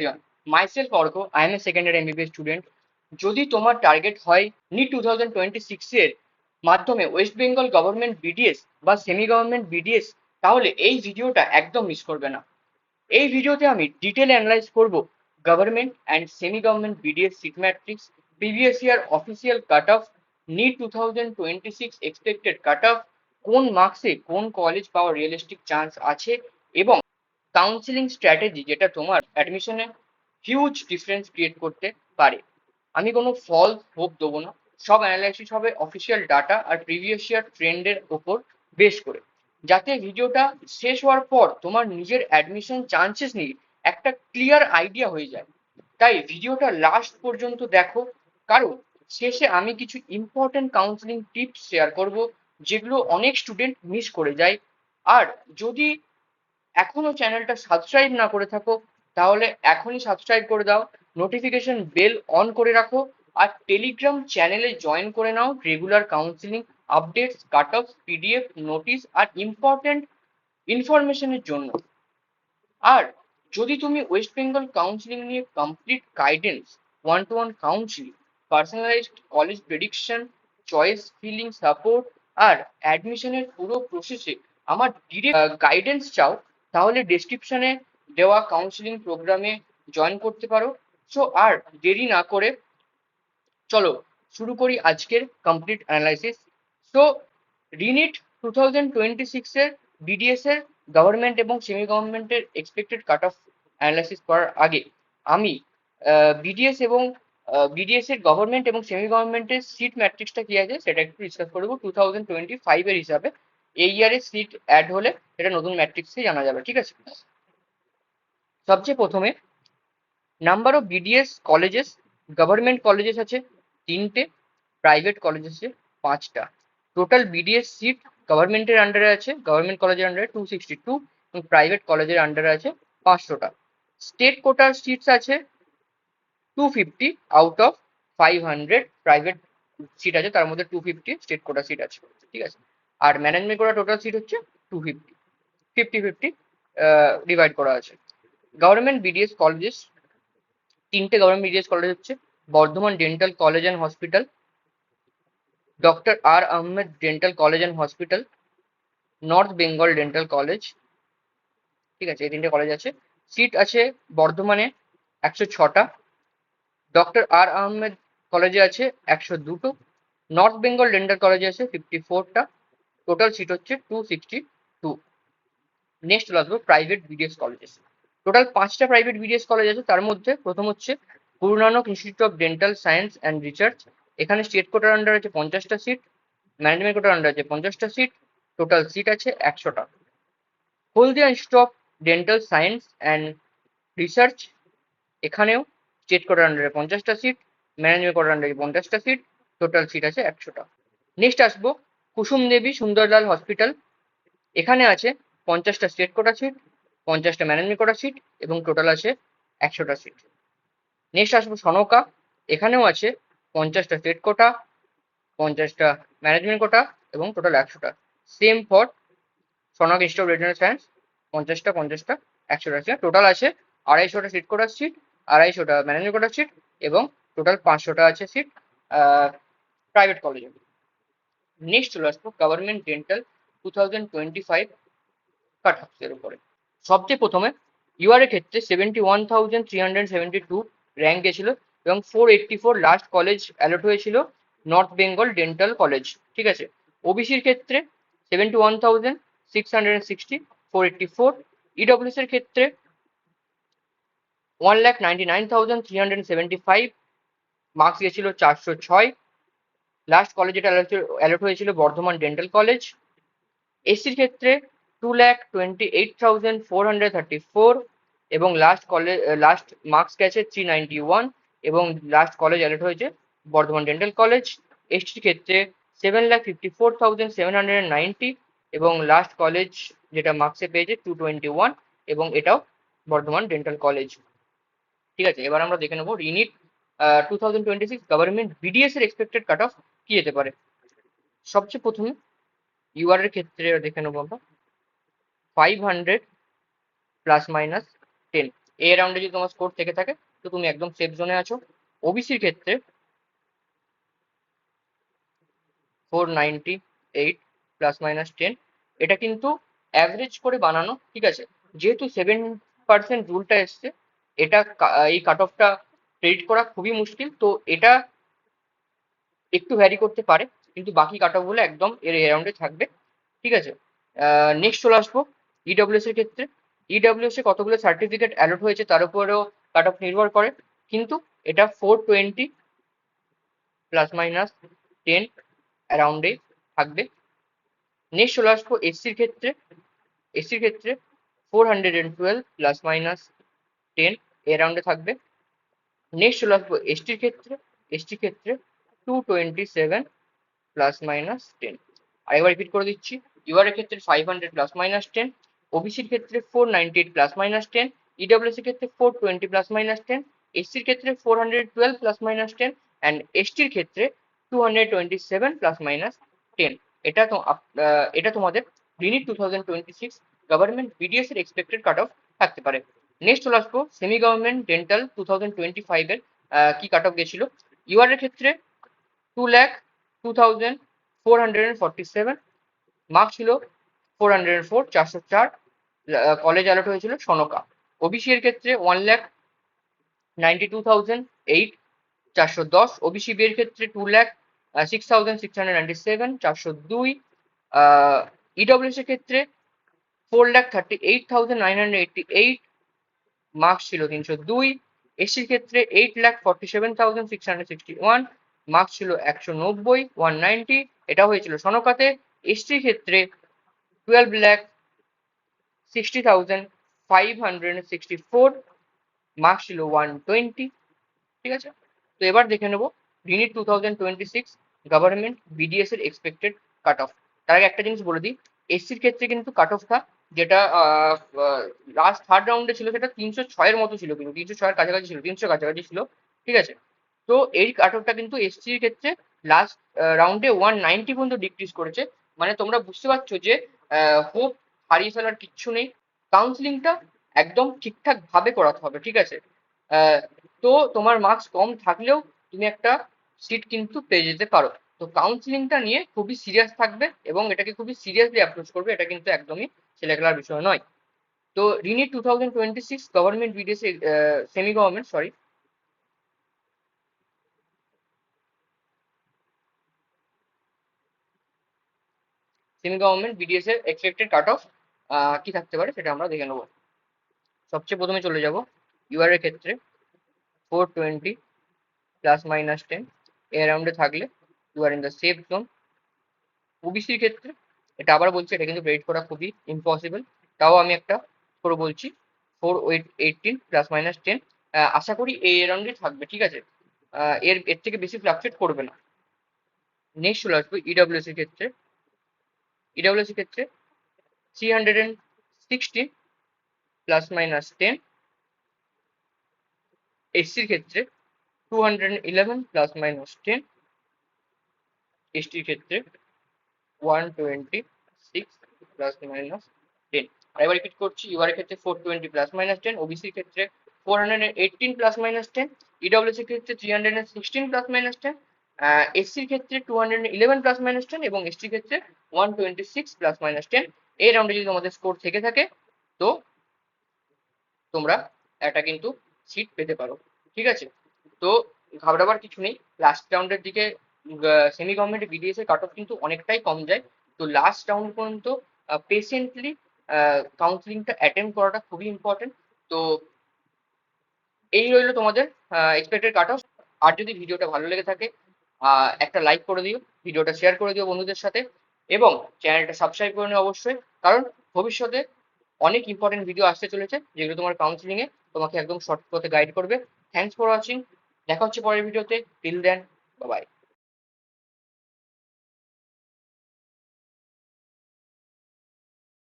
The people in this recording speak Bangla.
Everyone, myself Arka, I am a second year MBBS student. যদি তোমার টার্গেট হয় নিট 2026 এর মাধ্যমে ওয়েস্ট বেঙ্গল গভর্নমেন্ট বিডিএস বা সেমি গভর্নমেন্ট বিডিএস, তাহলে এই ভিডিওটা একদম মিস করবে না। এই ভিডিওতে আমি ডিটেল অ্যানালাইজ করব government and semi government BDS seat matrix, previous year official cut off, NEET 2026 expected cut off, কোন মার্কসে কোন কলেজ পাওয়ার রিয়েলিস্টিক চান্স আছে, এবং কাউন্সিলিং স্ট্র্যাটেজি যেটা তোমার অ্যাডমিশনে হিউজ ডিফারেন্স ক্রিয়েট করতে পারে। আমি কোনো ফলস হোপ দেবো না, সব অ্যানালাইসিস হবে অফিসিয়াল ডাটা আর প্রিভিয়াস ইয়ার ট্রেন্ডের ওপর বেস করে, যাতে ভিডিওটা শেষ হওয়ার পর তোমার নিজের অ্যাডমিশন চান্সেস নিয়ে একটা ক্লিয়ার আইডিয়া হয়ে যায়। তাই ভিডিওটা লাস্ট পর্যন্ত দেখো, কারণ শেষে আমি কিছু ইম্পর্টেন্ট কাউন্সিলিং টিপস শেয়ার করব যেগুলো অনেক স্টুডেন্ট মিস করে যায়। আর যদি এখনো চ্যানেলটা সাবস্ক্রাইব না করে থাকো, তাহলে এখনই সাবস্ক্রাইব করে দাও, নোটিফিকেশন বেল অন করে রাখো, আর টেলিগ্রাম চ্যানেলে জয়েন করে নাও regular counselling updates, cut off, PDF, notice আর ইম্পর্টেন্ট ইনফরমেশনের জন্য। আর যদি তুমি ওয়েস্ট বেঙ্গল কাউন্সিলিং নিয়ে complete guidance, one to one counselling, personalised college prediction, choice filling support আর অ্যাডমিশনের পুরো প্রসেসে আমার ডিরেক্ট গাইডেন্স চাও, তাহলে ডেসক্রিপশনে দেওয়া কাউন্সিলিং প্রোগ্রামে জয়েন করতে পারো। সো আর দেরি না করে চলো শুরু করি আজকের কমপ্লিট অ্যানালাইসিস। সো রিনিট 2026 এর বিডিএস এর গভর্নমেন্ট এবং সেমি গভর্নমেন্টের এক্সপেক্টেড কাট অফ অ্যানালাইসিস করার আগে আমি বিডিএস এবং বিডিএস এর গভর্নমেন্ট এবং সেমি গভর্নমেন্টের সিট ম্যাট্রিক্সটা কি আছে সেটা একটু ডিসকাস করবো 2025 এর হিসাবে। এই ইয়ারে সিট অ্যাড হলে এটা নতুন ম্যাট্রিক্সে জানা যাবে, ঠিক আছে। সবচেয়ে প্রথমে number of BDS colleges, government colleges আছে 3টে, প্রাইভেট কলেজ আছে 5টা। টোটাল বিডিএস সিট গভর্নমেন্টের আন্ডারে আছে, গভর্নমেন্ট কলেজের আন্ডারে 262 এবং প্রাইভেট কলেজের আন্ডারে আছে 500টা। স্টেট কোটার সিটস আছে 250 আউট অফ 500 প্রাইভেট সিট আছে, তার মধ্যে 250 স্টেট কোটা সিট আছে, ঠিক আছে। আর ম্যানেজমেন্ট কোটা টোটাল সিট হচ্ছে 250, 50-50 ডিভাইড করা আছে। গভর্নমেন্ট বিডিএস কলেজেস, 3টে গভর্নমেন্ট বিডিএস কলেজ হচ্ছে Bardhaman dental college and hospital, doctor R Ahmed dental college and hospital, north Bengal dental college, ঠিক আছে। এই 3টে কলেজ আছে। সিট আছে বর্ধমানে 106টা, ডক্টর আর আহমেদ কলেজে আছে 102টো, নর্থ বেঙ্গল ডেন্টাল কলেজে আছে 54টা। টোটাল সিট হচ্ছে 262। নেক্সট চলে আসবো প্রাইভেট বিডিএস কলেজেস। টোটাল 5টা প্রাইভেট বিডিএস কলেজ আছে, তার মধ্যে প্রথম হচ্ছে Guru Nanak institute of dental science and research. এখানে স্টেট কোটার আন্ডার আছে 50টা সিট, ম্যানেজমেন্ট কোটার আন্ডার আছে 50টা সিট, টোটাল সিট আছে 100টা। Haldia institute of dental science and research, এখানেও স্টেট কোটার আন্ডারে 50টা সিট, ম্যানেজমেন্ট কোটার আন্ডারে 50টা সিট, টোটাল সিট আছে 100টা। নেক্সট আসবো কুসুম দেবী সুন্দরলাল হসপিটাল, এখানে আছে 50টা স্টেট কোটা সিট, 50টা ম্যানেজমেন্ট কোটা সিট এবং টোটাল আছে 100টা সিট। নেক্সট আসবো সনকা, এখানেও আছে 50টা স্টেট কোটা, 50টা ম্যানেজমেন্ট কোটা এবং টোটাল 100টা। Same for Sanaka institute of dental science, 50টা 50টা 100টা সিট, টোটাল আছে 250টা সিট কোটা সিট, 250টা ম্যানেজমেন্ট কোটা সিট এবং টোটাল 500টা আছে সিট প্রাইভেট কলেজে। নেক্সট চলে আসবো গভর্নমেন্ট ডেন্টাল 2025 কাট অফের উপরে। সবচেয়ে প্রথমে ইউআর এর ক্ষেত্রে 71,372 র্যাঙ্ক গেছিল এবং 484 লাস্ট কলেজ অ্যালট হয়েছিল নর্থ বেঙ্গল ডেন্টাল কলেজ, ঠিক আছে। ওবিসির ক্ষেত্রে 71,660, 484। ইডব্লিউএস এর ক্ষেত্রে 1,99,375 মার্কস গেছিল 406। লাস্ট কলেজ যেটা অ্যালট হয়েছিল বর্ধমান ডেন্টাল কলেজ। এসির ক্ষেত্রে 2,28,434 এবং লাস্ট মার্কস গেছে 391 এবং লাস্ট কলেজ অ্যালট হয়েছে বর্ধমান ডেন্টাল কলেজ। এসটির ক্ষেত্রে 7,54,790 এবং লাস্ট কলেজ যেটা মার্কসে পেয়েছে 221 এবং এটাও বর্ধমান ডেন্টাল কলেজ, ঠিক আছে। এবার আমরা দেখে নেবো রিনিট 2026 গভর্নমেন্ট বিডিএস এর এক্সপেক্টেড কাট অফ কি যেতে পারে। সবচেয়ে প্রথমে ইউআর এর ক্ষেত্রে দেখে নেবো আমরা 500 প্লাস মাইনাস 10, এই রাউন্ডে যদি তোমার স্কোর থেকে থাকে তো তুমি একদম সেফ জোনে আছো। ওবিসির ক্ষেত্রে 498 +-10, এটা কিন্তু অ্যাভারেজ করে বানানো, ঠিক আছে। যেহেতু 7% রুলটা এসছে, এটা এই কাট অফটা প্রেডিক্ট করা খুবই মুশকিল, তো এটা একটু ভ্যারি করতে পারে, কিন্তু বাকি কাট অফ গুলো একদম এর অ্যারাউন্ডে থাকবে, ঠিক আছে। নেক্সট চলে আসবো ইডব্লিউএস এর ক্ষেত্রে। ইডব্লিউএস এ কতগুলো সার্টিফিকেট অ্যালট হয়েছে তার উপরেও কাট অফ নির্ভর করে, কিন্তু এটা 420 +-10 অ্যারাউন্ডে থাকবে। নেক্সট চলে আসবো এসসির ক্ষেত্রে। এসির ক্ষেত্রে 412 +-10 এ রাউন্ডে থাকবে। নেক্সট চলে আসবো এসটির ক্ষেত্রে। এসটির ক্ষেত্রে 227 +-10। আরেকবার রিপিট করে দিচ্ছি, ইউআর এর ক্ষেত্রে 500 +-10, ওবিসির ক্ষেত্রে 498 +-10, ইডব্লিউএস এর ক্ষেত্রে 420 +-10, এসসির ক্ষেত্রে 412 +-10 অ্যান্ড এসটির ক্ষেত্রে 227 +-10। এটা তোমাদের রিনিট 2026 গভর্নমেন্ট বিডিএস এর এক্সপেক্টেড কাট অফ থাকতে পারে। নেক্সট চলে আসবো সেমি গভর্নমেন্ট ডেন্টাল 2025 এর কি কাট অফ গেছিল। ইউআর এর ক্ষেত্রে 2,02,447, মার্কস ছিল 404, 404, কলেজ অ্যালট হয়েছিল সনকা। ওবিসি এর ক্ষেত্রে 1,92,008, 410, ওবিসি বি এর ক্ষেত্রে 2,06,697, 402, ইডব্লিউএস এর ক্ষেত্রে 4,38,988, মার্কস ছিল 302, এসসির ক্ষেত্রে 8,47,661, মার্কস ছিল 190, 190, এটা হয়েছিল সনকাতে। এসটির ক্ষেত্রে 12,60,564, মার্কস ছিল 120, ঠিক আছে। তো এবার দেখে নেবো রিনিট 2026 গভর্নমেন্ট বিডিএস এর এক্সপেক্টেড কাট অফ। তার আগে একটা জিনিস বলে দিই, এসসির ক্ষেত্রে কিন্তু কাট অফটা যেটা লাস্ট থার্ড রাউন্ডে ছিল সেটা 306-এর মতো ছিল, কিন্তু 306-এর কাছাকাছি ছিল, 300 কাছাকাছি ছিল, ঠিক আছে। তো এই কাট অফটা কিন্তু এসসির ক্ষেত্রে লাস্ট রাউন্ডে 190 পর্যন্ত ডিক্রিজ করেছে। মানে তোমরা বুঝতে পারছো যে হোপ হারিয়ে ফেলার কিচ্ছু নেই। কাউন্সিলিংটা একদম ঠিকঠাক ভাবে করাতে হবে, ঠিক আছে। আহ, তো তোমার মার্কস কম থাকলেও তুমি একটা সিট কিন্তু পেয়ে যেতে পারো। তো কাউন্সিলিংটা নিয়ে খুবই সিরিয়াস থাকবে এবং এটাকে খুবই সিরিয়াসলি অ্যাপ্রোচ করবে, এটা কিন্তু একদমই ছেলে খেলার বিষয় নয়। তো রিনিট 2026 government BDS semi government sorry semi government BDS এর এক্সপেক্টেড কাট অফ কি থাকতে পারে সেটা আমরা দেখে নেবো। সবচেয়ে প্রথমে চলে যাব ইউআর এর ক্ষেত্রে 420 +-10 এ রাউন্ডে থাকলে you are in the safe zone. ওবিসির ক্ষেত্রে এটা আবার বলছি, এটা কিন্তু প্রেডিক্ট করা খুবই ইম্পসিবল, তাও আমি একটা করে বলছি 418 +-10। আশা করি এই রাউন্ডে থাকবে, ঠিক আছে। এর এর থেকে বেশি ফ্লাকচুয়েট করবে না। নেক্সট চলে আসবে ইডব্লিউএস এর ক্ষেত্রে। ইডব্লিউএস এর ক্ষেত্রে 316 +-10, এসসির ক্ষেত্রে 211 +-10, এসটির ক্ষেত্রে 126 +-10। আর এবার রিপিট করছি, ইউআর এর ক্ষেত্রে 420 +-10, ওবিসির ক্ষেত্রে 418 +-10, ইডব্লিউএস এর ক্ষেত্রে 316 +-10, এসসির ক্ষেত্রে 211 +-10 এবং এসটির ক্ষেত্রে 126 +-10। এই রাউন্ডে যদি তোমাদের স্কোর থেকে থাকে তো তোমরা একটা কিন্তু সিট পেতে পারো, ঠিক আছে। তো ঘাবড়াবার কিছু নেই, লাস্ট রাউন্ডের দিকে সেমি গভর্নমেন্ট বিডিএস এর কাট অফ কিন্তু অনেকটাই কম যায়। তো লাস্ট রাউন্ড পর্যন্ত পেশেন্টলি কাউন্সিলিংটা অ্যাটেম্প করাটা খুবই ইম্পর্টেন্ট। তো এই রইলো তোমাদের এক্সপেক্টেড কাট অফ। আর যদি ভিডিওটা ভালো লেগে থাকে একটা লাইক করে দিও, ভিডিওটা শেয়ার করে দিও বন্ধুদের সাথে এবং চ্যানেলটা সাবস্ক্রাইব করে নিও অবশ্যই, কারণ ভবিষ্যতে অনেক ইম্পর্টেন্ট ভিডিও আসতে চলেছে যেগুলো তোমার কাউন্সিলিং এ তোমাকে একদম সঠিক পথে গাইড করবে। থ্যাংকস ফর ওয়াচিং, দেখা হচ্ছে পরের ভিডিওতে, টিল দেন বাই।